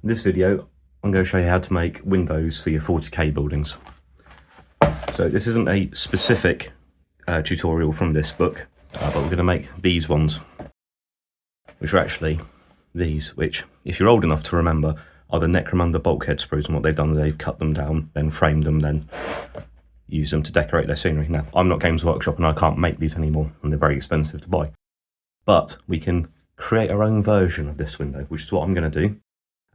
In this video, I'm going to show you how to make windows for your 40k buildings. So this isn't a specific tutorial from this book, but we're going to make these ones, which are actually these, which, if you're old enough to remember, are the Necromunda bulkhead sprues, and what they've done is they've cut them down, then framed them, then use them to decorate their scenery. Now, I'm not Games Workshop and I can't make these anymore, and they're very expensive to buy. But we can create our own version of this window, which is what I'm going to do.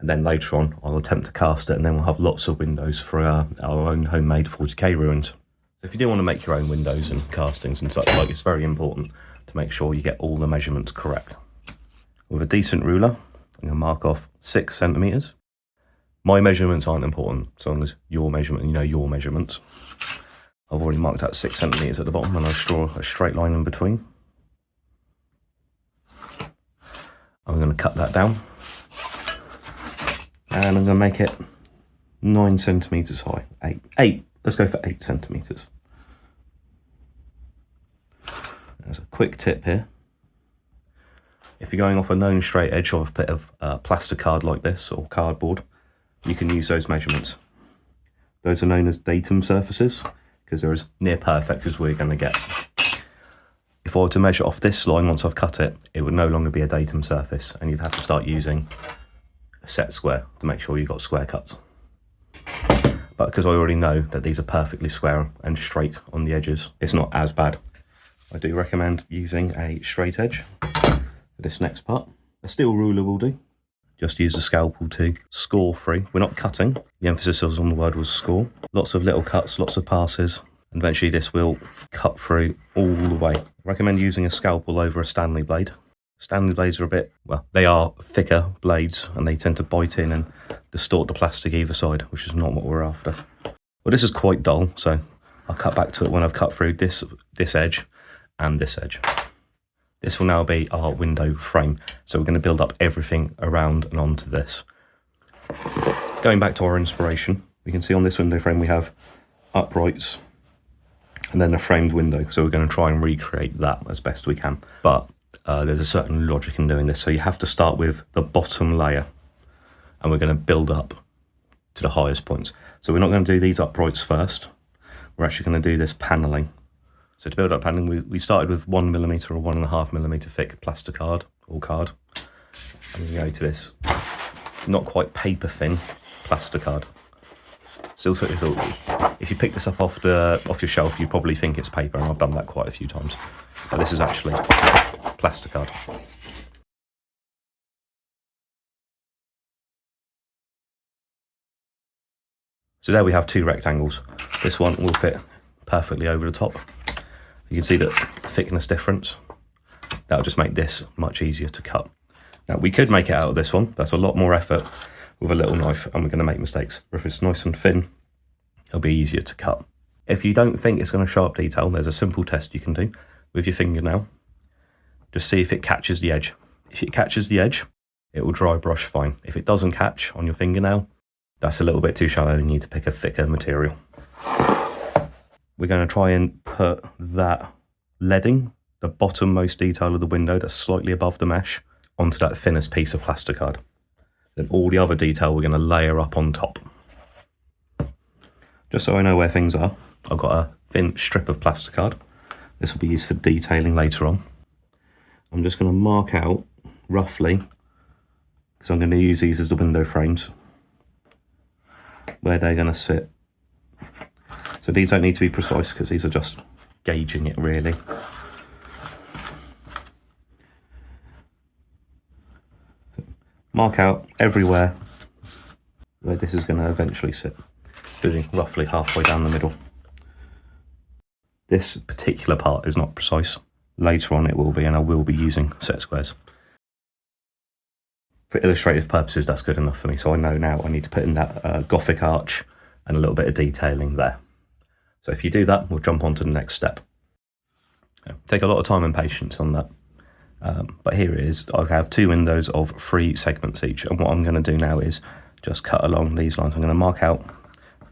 And then later on, I'll attempt to cast it, and then we'll have lots of windows for our own homemade 40k ruins. So if you do want to make your own windows and castings and such like, it's very important to make sure you get all the measurements correct. With a decent ruler, I'm going to mark off 6 centimetres. My measurements aren't important, so long as your measurement, you know your measurements. I've already marked out 6 centimetres at the bottom, and I draw a straight line in between. I'm going to cut that down. And I'm going to make it 9 centimetres high. 8. Let's go for 8 centimetres. There's a quick tip here. If you're going off a known straight edge of a bit of plasticard like this, or cardboard, you can use those measurements. Those are known as datum surfaces, because they're as near perfect as we're going to get. If I were to measure off this line once I've cut it, it would no longer be a datum surface, and you'd have to start using a set square to make sure you've got square cuts. But because I already know that these are perfectly square and straight on the edges, it's not as bad. I do recommend using a straight edge for this next part. A steel ruler will do. Just use the scalpel to score through. We're not cutting. The emphasis on the word was score. Lots of little cuts, lots of passes. And eventually this will cut through all the way. I recommend using a scalpel over a Stanley blade. Stanley blades are a bit, well, they are thicker blades, and they tend to bite in and distort the plastic either side, which is not what we're after. Well, this is quite dull, so I'll cut back to it when I've cut through this edge and this edge. This will now be our window frame, so we're going to build up everything around and onto this. Going back to our inspiration, we can see on this window frame we have uprights and then a framed window, so we're going to try and recreate that as best we can. But there's a certain logic in doing this, so you have to start with the bottom layer, and we're going to build up to the highest points. So we're not going to do these uprights first, we're actually going to do this panelling. So to build up paneling, we started with 1mm or 1.5mm thick plasticard or card. And we go to this not quite paper thin plasticard. Still, if you pick this up off your shelf, you probably think it's paper, and I've done that quite a few times. But this is actually plasticard. So there we have 2 rectangles. This one will fit perfectly over the top. You can see the thickness difference. That'll just make this much easier to cut. Now, we could make it out of this one. That's a lot more effort with a little knife, and we're going to make mistakes. But if it's nice and thin, it'll be easier to cut. If you don't think it's going to show up detail, there's a simple test you can do with your fingernail. Just see if it catches the edge. If it catches the edge, it will dry brush fine. If it doesn't catch on your fingernail, that's a little bit too shallow, and you need to pick a thicker material. We're going to try and put that leading, the bottommost detail of the window that's slightly above the mesh, onto that thinnest piece of plasticard. Then all the other detail we're going to layer up on top. Just so I know where things are, I've got a thin strip of plasticard. This will be used for detailing later on. I'm just going to mark out roughly, because I'm going to use these as the window frames, where they're going to sit. So these don't need to be precise, because these are just gauging it really. Mark out everywhere where this is going to eventually sit, doing roughly halfway down the middle. This particular part is not precise. Later on it will be, and I will be using set squares. For illustrative purposes, that's good enough for me, so I know now I need to put in that Gothic arch and a little bit of detailing there. So if you do that, we'll jump on to the next step. Take a lot of time and patience on that. But here it is. I have 2 windows of 3 segments each, and what I'm going to do now is just cut along these lines. I'm going to mark out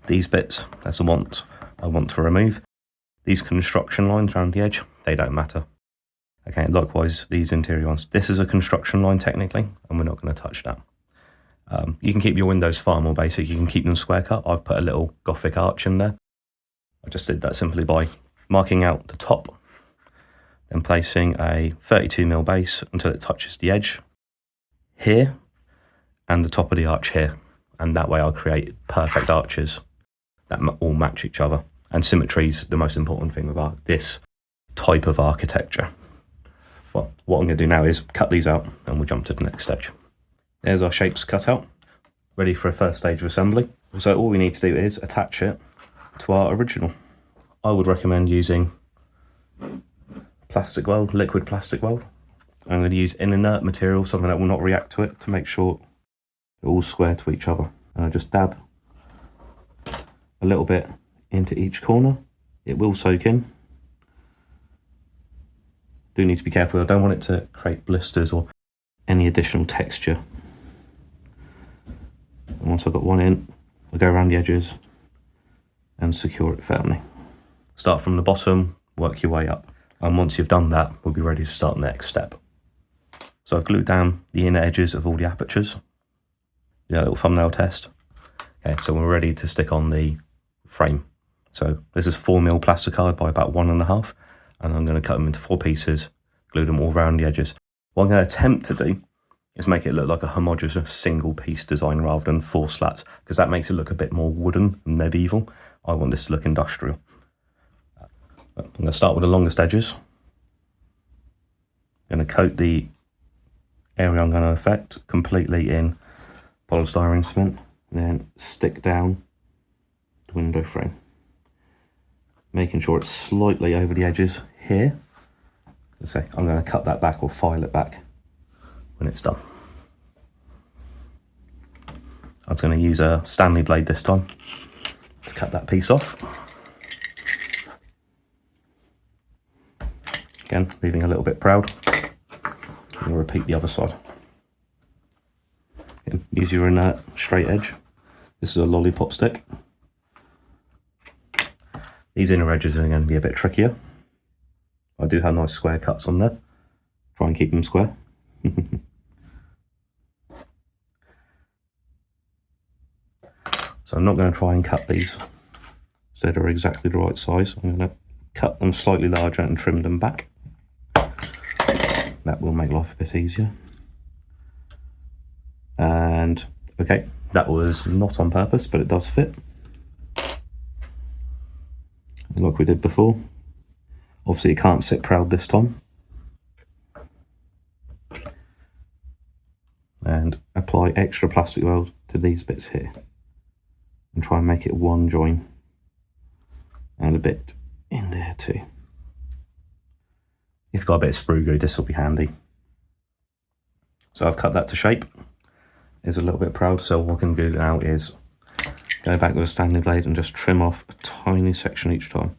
these bits as I want to remove. These construction lines around the edge, they don't matter. Okay, likewise, these interior ones. This is a construction line technically, and we're not going to touch that. You can keep your windows far more basic. You can keep them square cut. I've put a little Gothic arch in there. I just did that simply by marking out the top, then placing a 32mm base until it touches the edge here and the top of the arch here. And that way I'll create perfect arches that all match each other. And symmetry is the most important thing about this type of architecture. Well, what I'm going to do now is cut these out and we'll jump to the next stage. There's our shapes cut out, ready for a first stage of assembly. So all we need to do is attach it to our original. I would recommend using plastic weld, liquid plastic weld. I'm going to use an inert material, something that will not react to it, to make sure they're all square to each other. And I just dab a little bit into each corner. It will soak in. Do need to be careful. I don't want it to create blisters or any additional texture. And once I've got one in, I'll go around the edges and secure it firmly. Start from the bottom, work your way up. And once you've done that, we'll be ready to start the next step. So I've glued down the inner edges of all the apertures. Yeah, a little thumbnail test. Okay, so we're ready to stick on the frame. So this is 4mm plasticard by about 1.5, and I'm going to cut them into 4 pieces, glue them all around the edges. What I'm going to attempt to do is make it look like a homogeneous single piece design rather than 4 slats, because that makes it look a bit more wooden and medieval. I want this to look industrial. I'm going to start with the longest edges. I'm going to coat the area I'm going to affect completely in polystyrene cement, and then stick down the window frame, making sure it's slightly over the edges here. Let's say I'm going to cut that back or file it back when it's done. I was going to use a Stanley blade this time to cut that piece off. Again, leaving a little bit proud. And we'll repeat the other side. Again, use your inert straight edge. This is a lollipop stick. These inner edges are going to be a bit trickier. I do have nice square cuts on there. Try and keep them square. So I'm not going to try and cut these so they're exactly the right size. I'm going to cut them slightly larger and trim them back. That will make life a bit easier. And okay, that was not on purpose, but it does fit. Like we did before. Obviously it can't sit proud this time. And apply extra plastic weld to these bits here. And try and make it one join. And a bit in there too. If you've got a bit of sprue glue, this will be handy. So I've cut that to shape. It's a little bit proud, so what I can do now is go back with a Stanley blade and just trim off a tiny section each time.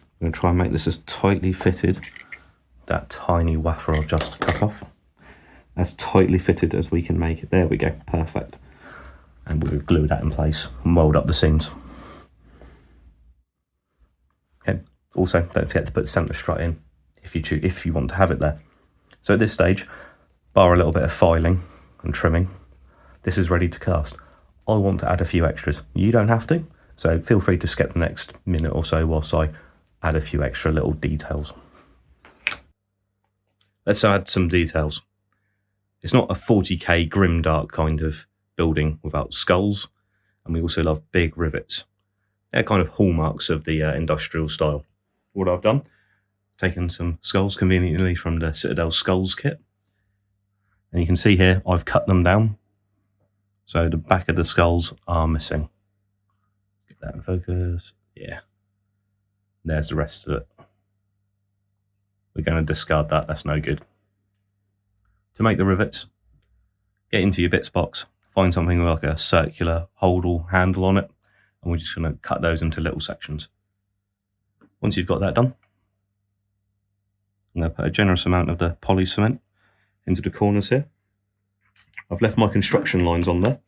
I'm going to try and make this as tightly fitted, that tiny wafer I've just cut off, as tightly fitted as we can make it. There we go, perfect. And we'll glue that in place and mould up the seams. Okay. Also, don't forget to put the centre strut in if you want to have it there. So at this stage, bar a little bit of filing and trimming, this is ready to cast. I want to add a few extras. You don't have to, so feel free to skip the next minute or so whilst I add a few extra little details. Let's add some details. It's not a 40k grimdark kind of building without skulls, and we also love big rivets. They're kind of hallmarks of the industrial style. What I've done, taken some skulls conveniently from the Citadel Skulls kit, and you can see here I've cut them down, so the back of the skulls are missing. Get that in focus. Yeah, there's the rest of it. We're going to discard that, that's no good. To make the rivets, get into your bits box, find something with like a circular holdall handle on it, and we're just going to cut those into little sections. Once you've got that done, I'm going to put a generous amount of the poly cement into the corners here. I've left my construction lines on there.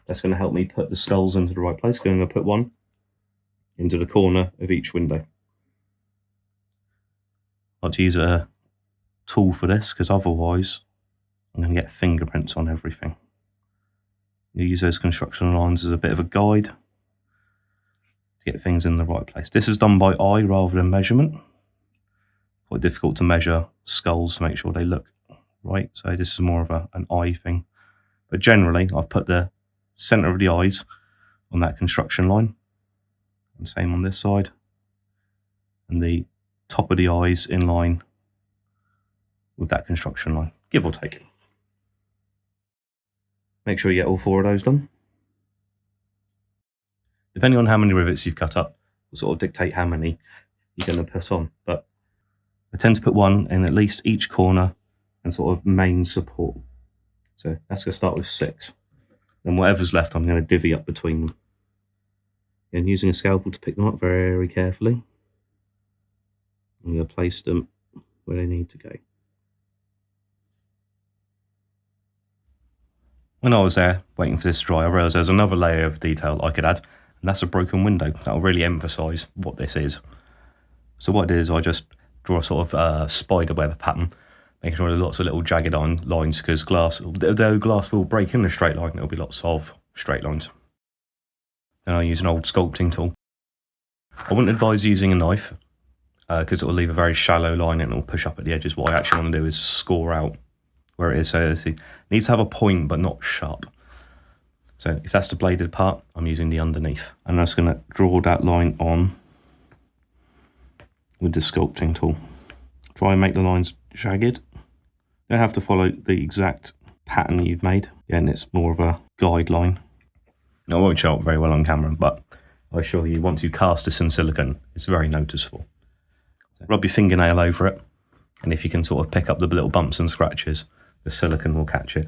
That's going to help me put the skulls into the right place. I'm going to put one into the corner of each window. I like to use a tool for this because otherwise I'm going to get fingerprints on everything. You use those construction lines as a bit of a guide to get things in the right place. This is done by eye rather than measurement. Quite difficult to measure skulls to make sure they look right, so this is more of an eye thing. But generally, I've put the centre of the eyes on that construction line, and same on this side, and the top of the eyes in line with that construction line, give or take. Make sure you get all 4 of those done. Depending on how many rivets you've cut up, will sort of dictate how many you're going to put on. But I tend to put one in at least each corner and sort of main support. So that's going to start with 6. And whatever's left, I'm going to divvy up between them. And using a scalpel to pick them up very carefully. I'm going to place them where they need to go. When I was there waiting for this to dry, I realised there's another layer of detail I could add, and that's a broken window. That'll really emphasise what this is. So what I did is I just draw a sort of spider web pattern, making sure there's lots of little jagged lines, because though glass will break in a straight line, there'll be lots of straight lines. Then I use an old sculpting tool. I wouldn't advise using a knife, because it will leave a very shallow line and it will push up at the edges. What I actually want to do is score out where it is. So it needs to have a point but not sharp. So if that's the bladed part, I'm using the underneath. And I'm just going to draw that line on with the sculpting tool. Try and make the lines jagged. Don't have to follow the exact pattern that you've made. Again, it's more of a guideline. Now, it won't show up very well on camera, but I assure you, once you cast this in silicone, it's very noticeable. So rub your fingernail over it, and if you can sort of pick up the little bumps and scratches, the silicone will catch it.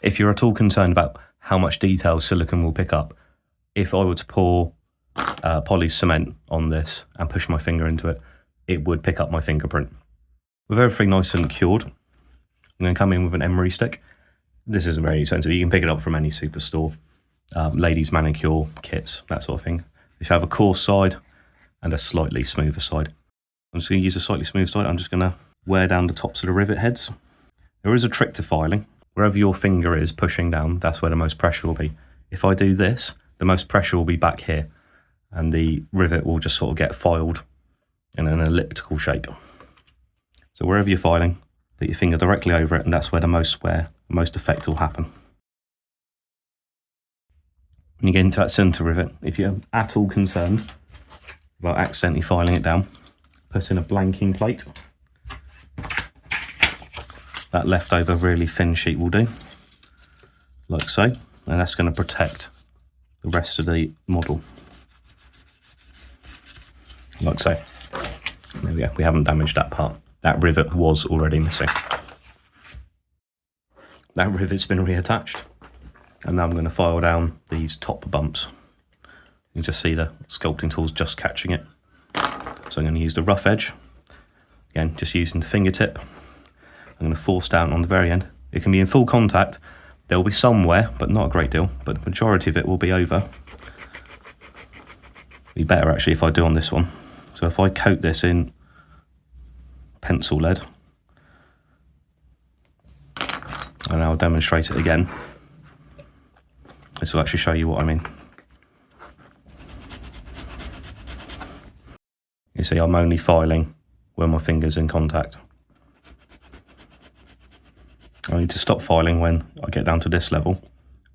If you're at all concerned about how much detail silicone will pick up, if I were to pour poly cement on this and push my finger into it, it would pick up my fingerprint. With everything nice and cured, I'm going to come in with an emery stick. This isn't very expensive. You can pick it up from any superstore. Ladies manicure kits, that sort of thing. You should have a coarse side and a slightly smoother side. I'm just going to use a slightly smooth side. I'm just going to wear down the tops of the rivet heads. There is a trick to filing. Wherever your finger is pushing down, that's where the most pressure will be. If I do this, the most pressure will be back here, and the rivet will just sort of get filed in an elliptical shape. So wherever you're filing, put your finger directly over it, and that's where the most effect will happen. When you get into that centre rivet, if you're at all concerned about accidentally filing it down, put in a blanking plate. That leftover really thin sheet will do, like so, and that's going to protect the rest of the model, like so. There we go, we haven't damaged that part. That rivet was already missing. That rivet's been reattached, and now I'm going to file down these top bumps. You can just see the sculpting tool's just catching it. So I'm going to use the rough edge, again just using the fingertip. I'm going to force down on the very end. It can be in full contact. There will be some wear, but not a great deal, but the majority of it will be over. Be better actually if I do on this one. So if I coat this in pencil lead, and I'll demonstrate it again. This will actually show you what I mean. You see, I'm only filing where my finger's in contact. I need to stop filing when I get down to this level,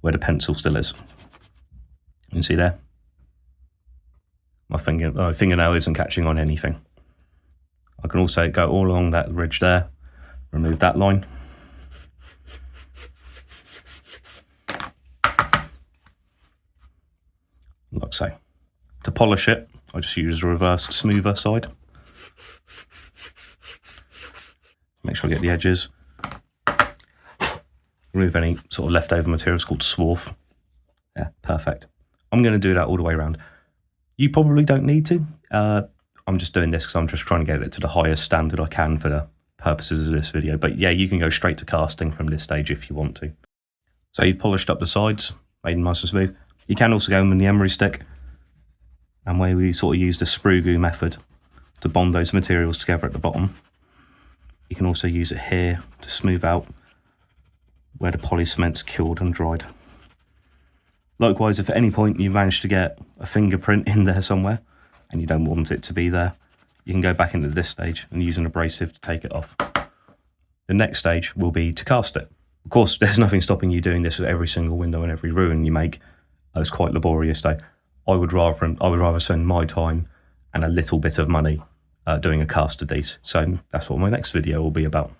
where the pencil still is. You can see there, my fingernail isn't catching on anything. I can also go all along that ridge there, remove that line. Like so. To polish it, I just use the reverse smoother side. Make sure I get the edges. Remove any sort of leftover materials called swarf. Yeah, perfect. I'm going to do that all the way around. You probably don't need to. I'm just doing this because I'm just trying to get it to the highest standard I can for the purposes of this video. But yeah, you can go straight to casting from this stage if you want to. So you've polished up the sides, made them nice and smooth. You can also go in with the emery stick, and where we sort of use the sprue glue method to bond those materials together at the bottom. You can also use it here to smooth out where the poly cement's cured and dried. Likewise, if at any point you manage to get a fingerprint in there somewhere and you don't want it to be there, you can go back into this stage and use an abrasive to take it off. The next stage will be to cast it. Of course, there's nothing stopping you doing this with every single window and every ruin you make. It's quite laborious though. I would rather spend my time and a little bit of money doing a cast of these. So that's what my next video will be about.